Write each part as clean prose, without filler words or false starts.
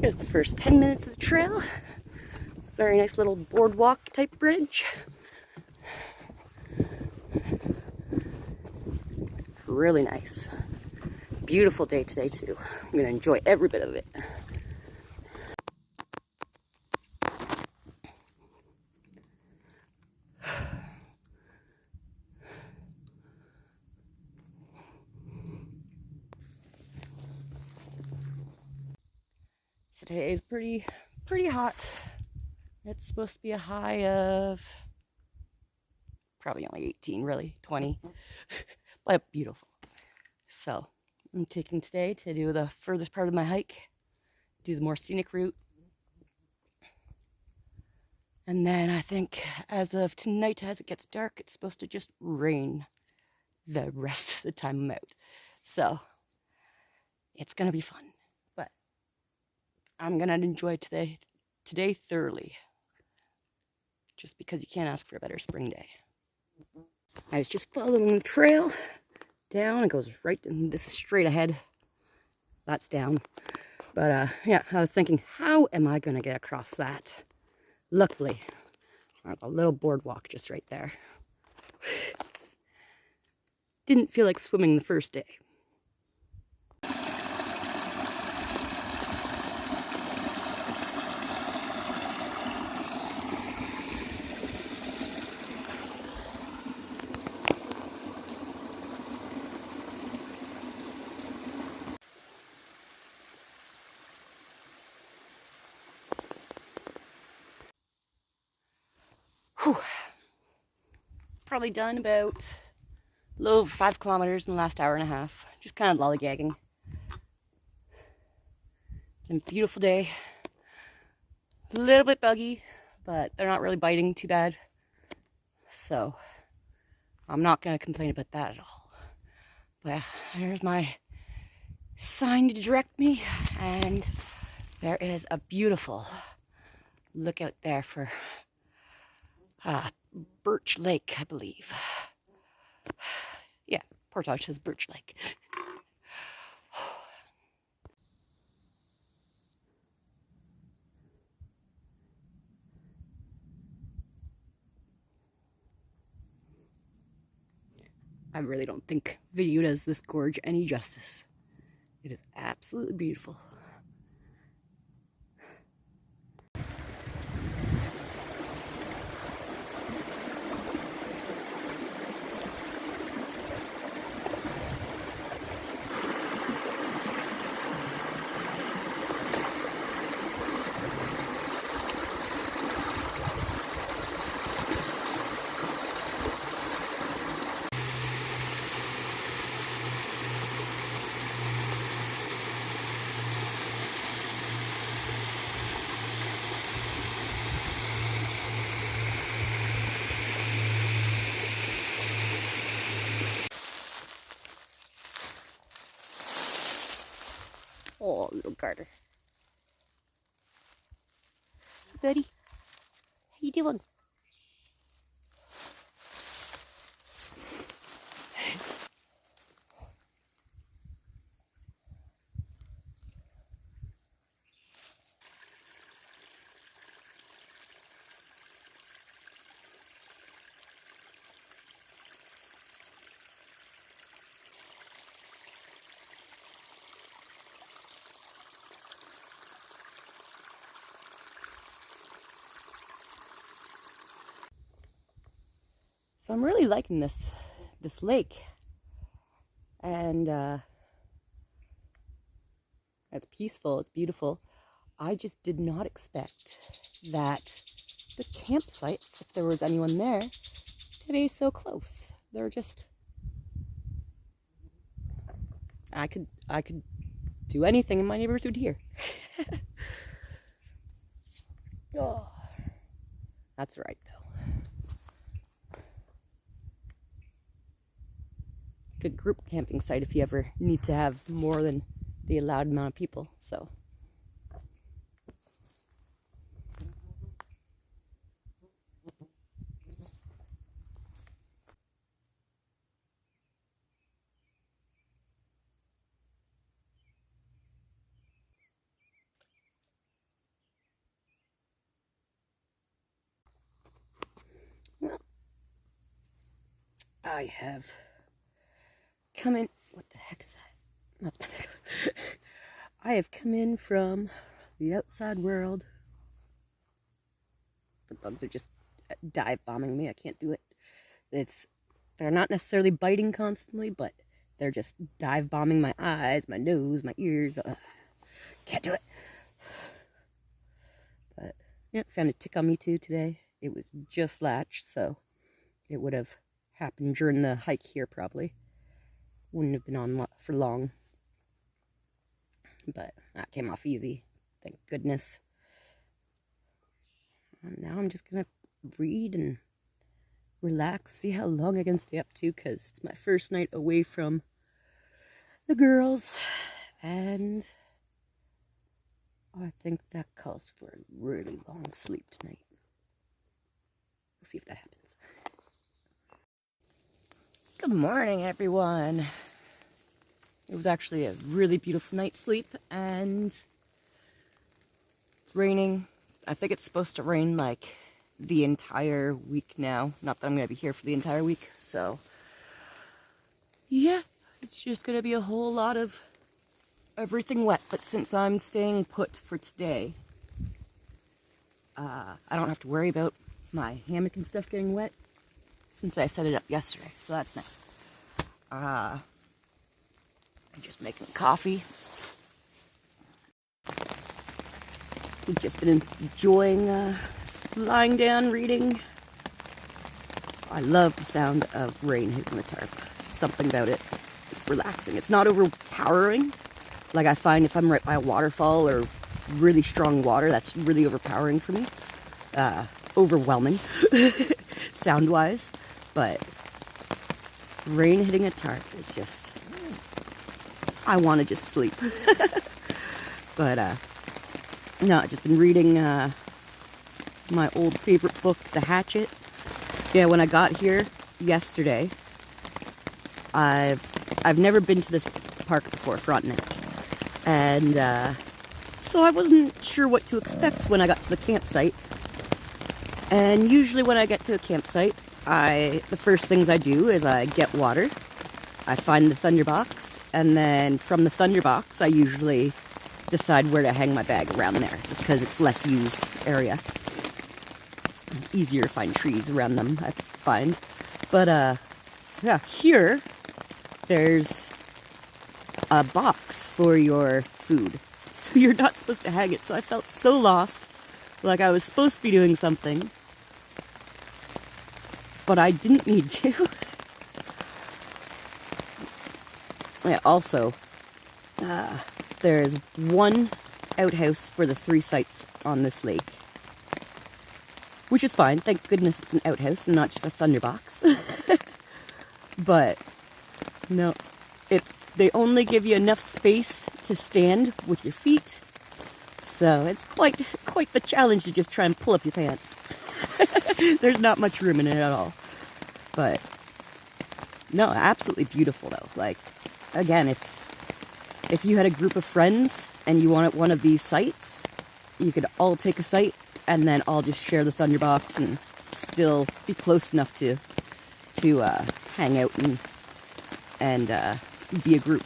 Here's the first 10 minutes of the trail. Very nice little boardwalk type bridge. Really nice. Beautiful day today too. I'm gonna enjoy every bit of it. Today is pretty hot. It's supposed to be a high of probably only 18, really 20, but beautiful. So I'm taking today to do the furthest part of my hike, do the more scenic route. And then I think as of tonight, as it gets dark, it's supposed to just rain the rest of the time I'm out. So it's gonna be fun, but I'm gonna enjoy today thoroughly, just because you can't ask for a better spring day. I was just following the trail down. It goes right, and this is straight ahead. That's down. But yeah, I was thinking, how am I gonna get across that? Luckily, a little boardwalk just right there. Didn't feel like swimming the first day. Whew. Probably done about a little over 5 kilometers in the last hour and a half. Just kind of lollygagging. It's a beautiful day. A little bit buggy, but they're not really biting too bad. So I'm not going to complain about that at all. But there's my sign to direct me, and there is a beautiful look out there for Birch Lake, I believe. Yeah, Portage says Birch Lake. I really don't think video does this gorge any justice. It is absolutely beautiful. Oh, little garter. Hey, buddy. How you doing? So I'm really liking this lake, and it's peaceful, it's beautiful. I just did not expect that the campsites, if there was anyone there, to be so close. They're just, I could do anything and my neighbors would hear. Oh, that's right though. Good group camping site if you ever need to have more than the allowed amount of people. So I have come in. What the heck is that? That's my necklace. I have come in from the outside world. The bugs are just dive bombing me. I can't do it. They're not necessarily biting constantly, but they're just dive bombing my eyes, my nose, my ears. Can't do it. But yeah, found a tick on me too today. It was just latched, so it would have happened during the hike here probably. Wouldn't have been on for long. But that came off easy. Thank goodness. And now I'm just gonna read and relax, see how long I can stay up to, because it's my first night away from the girls, and I think that calls for a really long sleep tonight. We'll see if that happens. Good morning, everyone. It was actually a really beautiful night's sleep, and it's raining. I think it's supposed to rain like the entire week now. Not that I'm going to be here for the entire week, so yeah, it's just going to be a whole lot of everything wet. But since I'm staying put for today, I don't have to worry about my hammock and stuff getting wet since I set it up yesterday, so that's nice. I'm just making coffee. We've just been enjoying lying down, reading. I love the sound of rain hitting the tarp. Something about it. It's relaxing. It's not overpowering. Like I find if I'm right by a waterfall or really strong water, that's really overpowering for me. Overwhelming, sound-wise. But rain hitting a tarp is just... I want to just sleep. But, no, I've just been reading my old favorite book, The Hatchet. Yeah, when I got here yesterday, I've never been to this park before, Frontenac. And so I wasn't sure what to expect when I got to the campsite. And usually when I get to a campsite, the first things I do is I get water. I find the thunderbox, and then from the thunderbox, I usually decide where to hang my bag around there, just because it's less used area. Easier to find trees around them, I find. But, yeah, here, there's a box for your food. So you're not supposed to hang it. So I felt so lost, like I was supposed to be doing something, but I didn't need to. Yeah, also, there's one outhouse for the 3 sites on this lake, which is fine. Thank goodness it's an outhouse and not just a thunderbox. But no, they only give you enough space to stand with your feet, so it's quite the challenge to just try and pull up your pants. There's not much room in it at all. But no, absolutely beautiful though. Like, again, if you had a group of friends and you wanted one of these sites, you could all take a site and then all just share the thunderbox and still be close enough to hang out and be a group.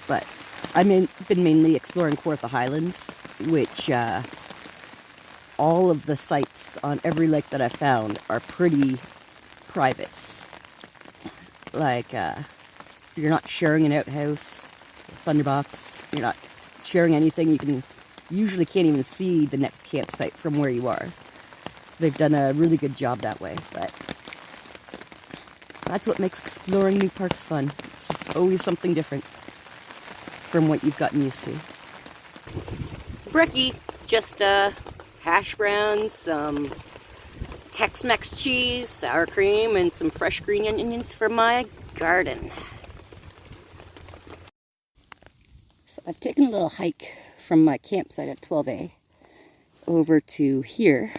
But I've been mainly exploring Kawartha Highlands, which all of the sites on every lake that I found are pretty private. Like, you're not sharing an outhouse, a thunderbox, you're not sharing anything. You usually can't even see the next campsite from where you are. They've done a really good job that way, but that's what makes exploring new parks fun. It's just always something different from what you've gotten used to. Brekkie, just hash browns, some Tex-Mex cheese, sour cream, and some fresh green onions for my garden. So I've taken a little hike from my campsite at 12A over to here,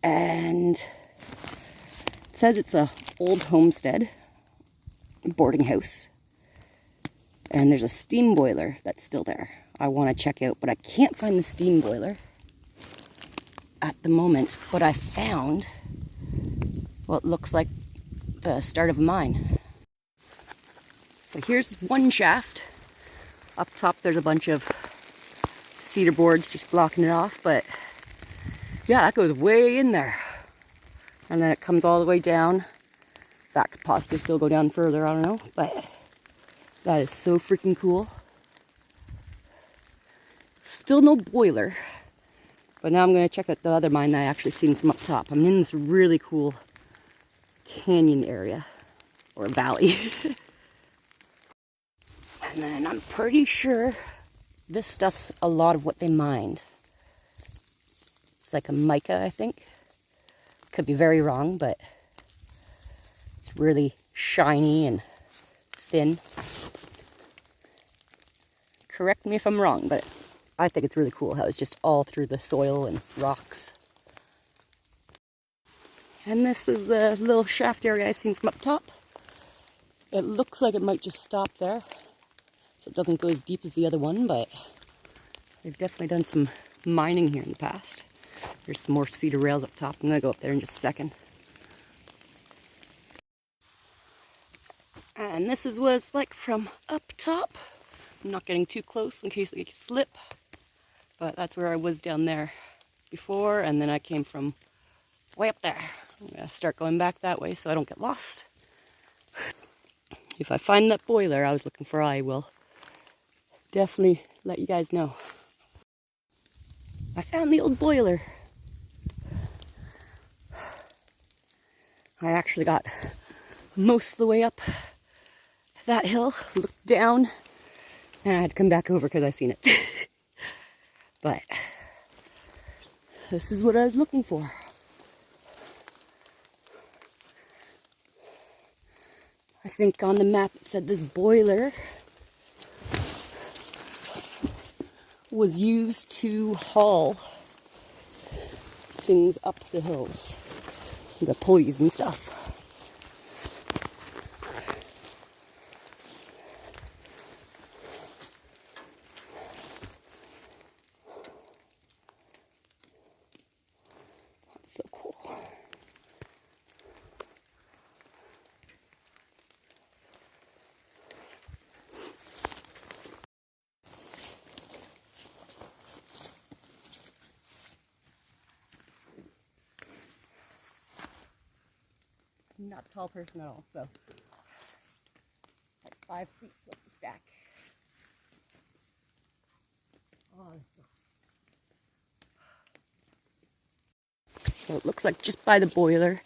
and it says it's a old homestead boarding house, and there's a steam boiler that's still there I want to check out, but I can't find the steam boiler. at the moment, but I found what looks like the start of a mine. So here's one shaft. Up top there's a bunch of cedar boards just blocking it off, but yeah, that goes way in there. And then it comes all the way down. That could possibly still go down further, I don't know, but that is so freaking cool. Still no boiler, but now I'm going to check out the other mine that I actually seen from up top. I'm in this really cool canyon area, or valley. And then I'm pretty sure this stuff's a lot of what they mined. It's like a mica, I think. Could be very wrong, but it's really shiny and thin. Correct me if I'm wrong, but I think it's really cool how it's just all through the soil and rocks. And this is the little shaft area I seen from up top. It looks like it might just stop there, so it doesn't go as deep as the other one, but they've definitely done some mining here in the past. There's some more cedar rails up top. I'm going to go up there in just a second. And this is what it's like from up top. I'm not getting too close in case I slip, but that's where I was down there before, and then I came from way up there. I'm going to start going back that way so I don't get lost. If I find that boiler I was looking for, I will definitely let you guys know. I found the old boiler. I actually got most of the way up that hill, looked down, and I had to come back over because I seen it. But this is what I was looking for. I think on the map it said this boiler was used to haul things up the hills, the pulleys and stuff. That's so cool. I'm not a tall person at all, so it's like 5 feet plus the stack. Oh, so it looks like just by the boiler,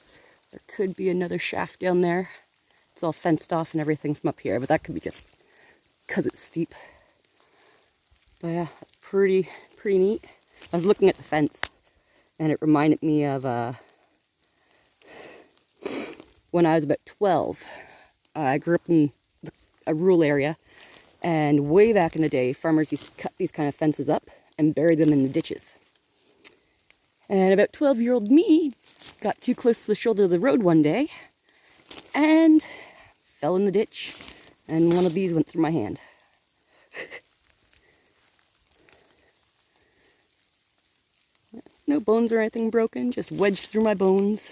there could be another shaft down there. It's all fenced off and everything from up here, but that could be just because it's steep. But yeah, pretty neat. I was looking at the fence, and it reminded me of when I was about 12. I grew up in a rural area, and way back in the day, farmers used to cut these kind of fences up and bury them in the ditches. And about 12-year-old me got too close to the shoulder of the road one day and fell in the ditch, and one of these went through my hand. No bones or anything broken, just wedged through my bones.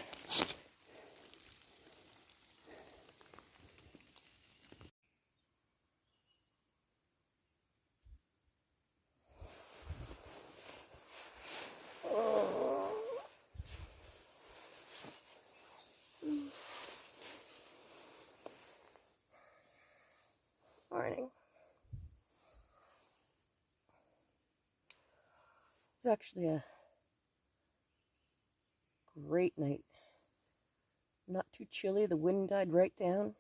Morning. It's actually a great night. Not too chilly, the wind died right down,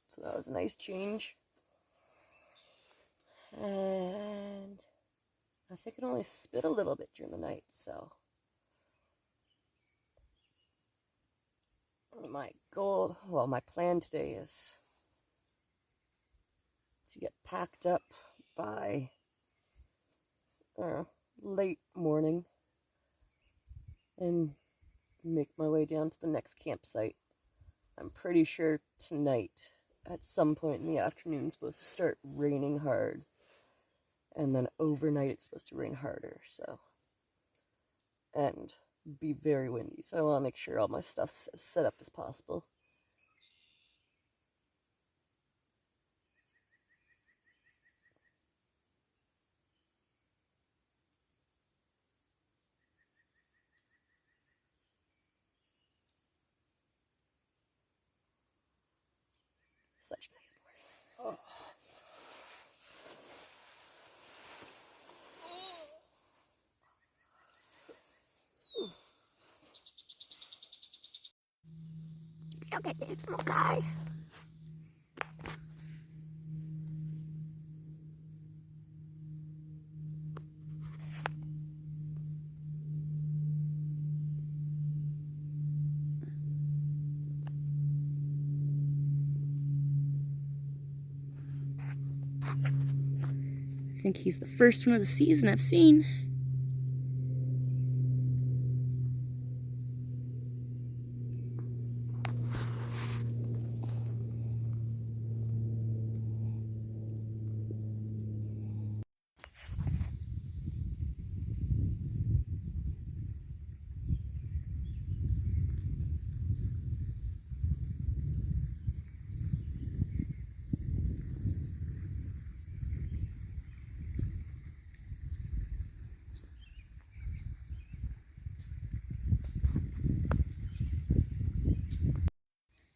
so that was a nice change. And I think it only spit a little bit during the night, so my goal, well, my plan today is to get packed up by late morning and make my way down to the next campsite. I'm pretty sure tonight, at some point in the afternoon, it's supposed to start raining hard. And then overnight, it's supposed to rain harder, so. And be very windy, so I want to make sure all my stuff's as set up as possible. Such a nice morning. Oh. Look at this little guy. I think he's the first one of the season I've seen.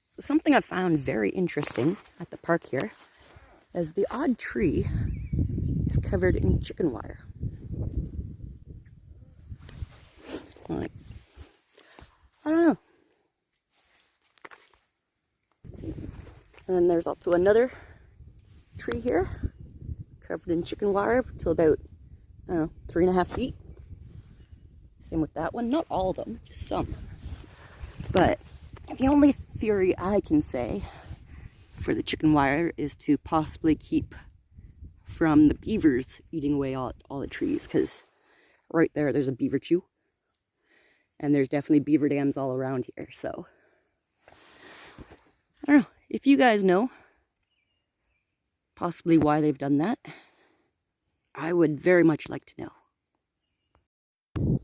So something I found very interesting at the park here is the odd tree is covered in chicken wire. Like, I don't know. And then there's also another tree here covered in chicken wire till about, I don't know, 3.5 feet. Same with that one. Not all of them, just some. But the only theory I can say for the chicken wire is to possibly keep from the beavers eating away all the trees, because right there's a beaver chew. And there's definitely beaver dams all around here, so I don't know. If you guys know possibly why they've done that, I would very much like to know.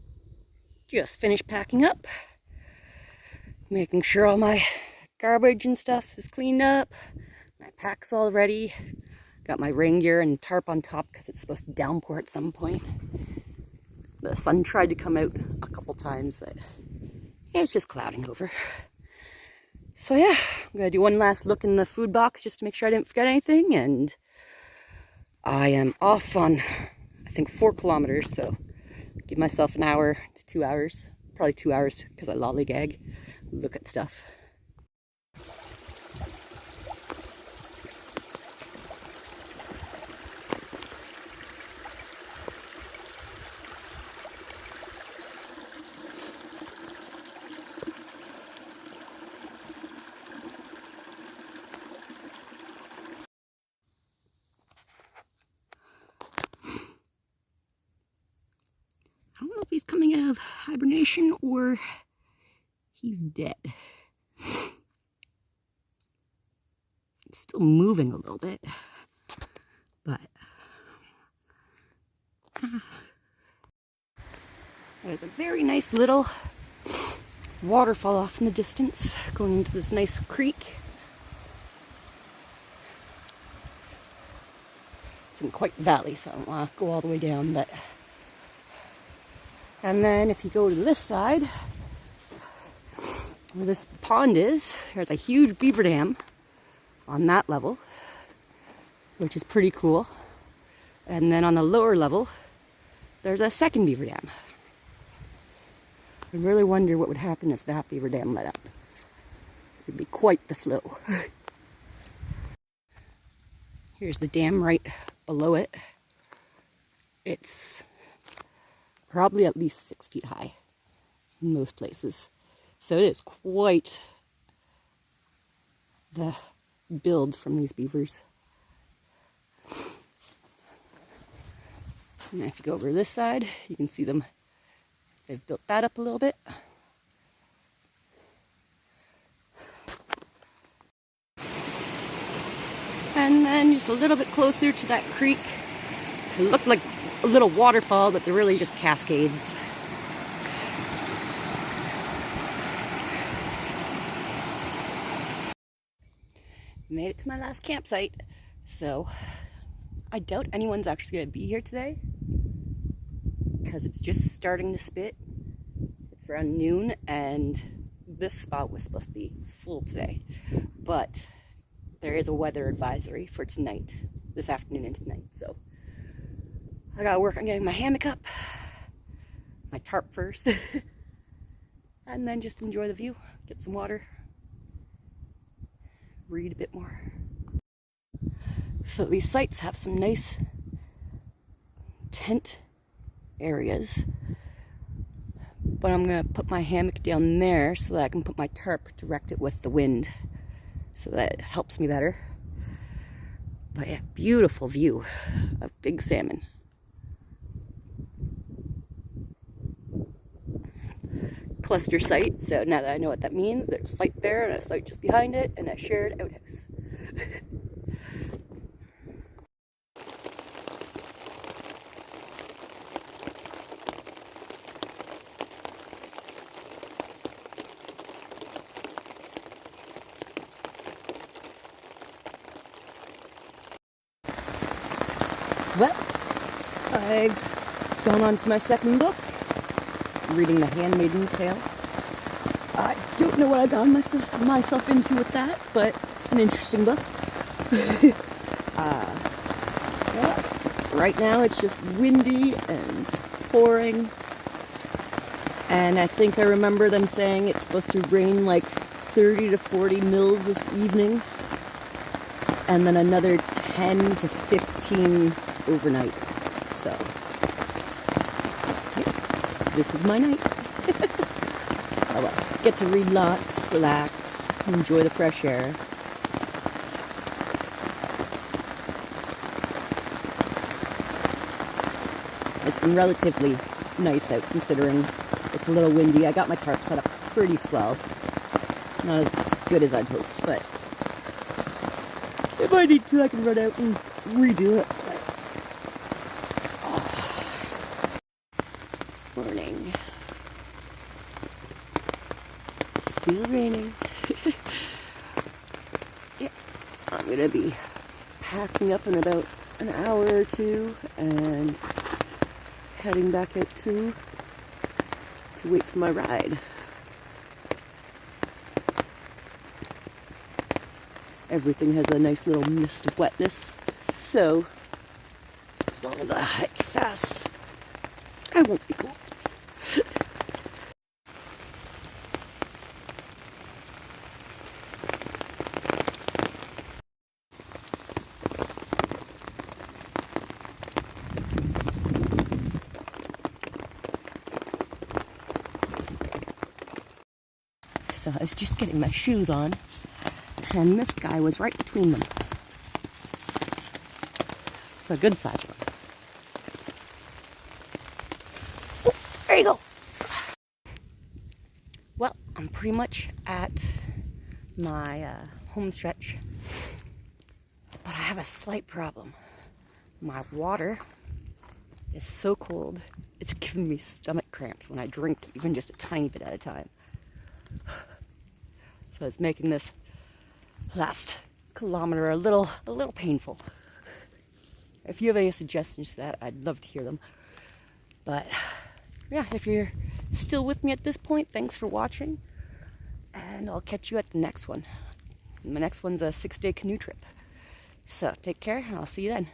Just finished packing up, making sure all my garbage and stuff is cleaned up. My pack's all ready. Got my rain gear and tarp on top because it's supposed to downpour at some point. The sun tried to come out a couple times, but it's just clouding over. So yeah, I'm gonna do one last look in the food box just to make sure I didn't forget anything, and I am off on, I think, 4 kilometers, so give myself an hour to 2 hours, probably 2 hours because I lollygag, look at stuff. I don't know if he's coming out of hibernation or he's dead. It's still moving a little bit, but there's a very nice little waterfall off in the distance going into this nice creek. It's in quite the valley, so I don't want to go all the way down, but... And then if you go to this side, where this pond is, there's a huge beaver dam on that level, which is pretty cool. And then on the lower level, there's a second beaver dam. I really wonder what would happen if that beaver dam let up. It'd be quite the flow. Here's the dam right below it. It's probably at least 6 feet high in most places. So it is quite the build from these beavers. And if you go over this side, you can see them. They've built that up a little bit. And then just a little bit closer to that creek, it looked like a little waterfall, but they're really just cascades. made it to my last campsite. So I doubt anyone's actually going to be here today because it's just starting to spit. It's around noon and this spot was supposed to be full today. But there is a weather advisory for tonight, this afternoon and tonight. So I gotta work on getting my hammock up, my tarp first, and then just enjoy the view, get some water, read a bit more. So these sites have some nice tent areas, but I'm gonna put my hammock down there so that I can put my tarp, direct it with the wind, so that it helps me better. But yeah, beautiful view of big salmon. Cluster site, so now that I know what that means, there's a site there and a site just behind it and a shared outhouse. Well, I've gone on to my second book, reading The Handmaid's Tale. I don't know what I got myself into with that, but it's an interesting book. Yeah. Right now it's just windy and pouring, and I think I remember them saying it's supposed to rain like 30 to 40 mils this evening, and then another 10 to 15 overnight. So yeah, this is my night. Oh well, get to read lots, relax, enjoy the fresh air. It's been relatively nice out considering it's a little windy. I got my tarp set up pretty swell. Not as good as I'd hoped, but if I need to, I can run out and redo it. Morning. Still raining. Yeah, I'm gonna be packing up in about an hour or two and heading back out to wait for my ride. Everything has a nice little mist of wetness, so as long as I hike fast, I won't be cold. So I was just getting my shoes on, and this guy was right between them. It's a good size one. Oh, there you go. Well, I'm pretty much at my home stretch, but I have a slight problem. My water is so cold, it's giving me stomach cramps when I drink even just a tiny bit at a time. So it's making this last kilometer a little painful. If you have any suggestions to that, I'd love to hear them. But yeah, if you're still with me at this point, thanks for watching, and I'll catch you at the next one. My next one's a 6-day canoe trip. So take care, and I'll see you then.